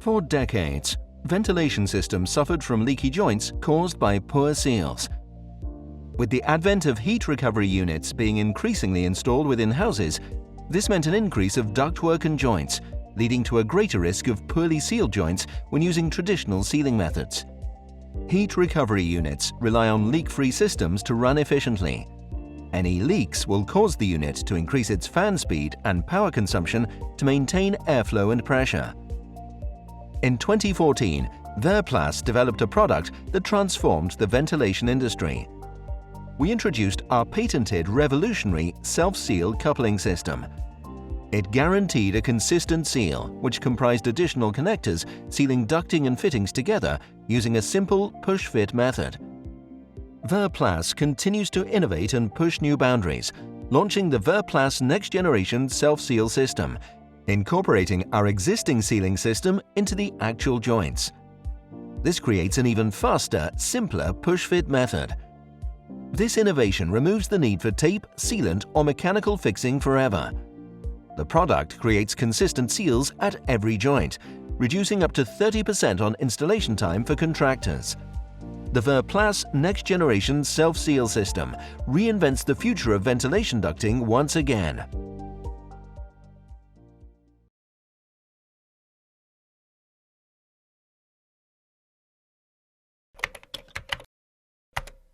For decades, ventilation systems suffered from leaky joints caused by poor seals. With the advent of heat recovery units being increasingly installed within houses, this meant an increase of ductwork and joints, leading to a greater risk of poorly sealed joints when using traditional sealing methods. Heat recovery units rely on leak-free systems to run efficiently. Any leaks will cause the unit to increase its fan speed and power consumption to maintain airflow and pressure. In 2014, Verplas developed a product that transformed the ventilation industry. We introduced our patented revolutionary self-seal coupling system. It guaranteed a consistent seal, which comprised additional connectors sealing ducting and fittings together using a simple push-fit method. Verplas continues to innovate and push new boundaries, launching the Verplas next-generation self-seal system, incorporating our existing sealing system into the actual joints. This creates an even faster, simpler push-fit method. This innovation removes the need for tape, sealant, or mechanical fixing forever. The product creates consistent seals at every joint, reducing up to 30% on installation time for contractors. The Verplas next-generation self-seal system reinvents the future of ventilation ducting once again.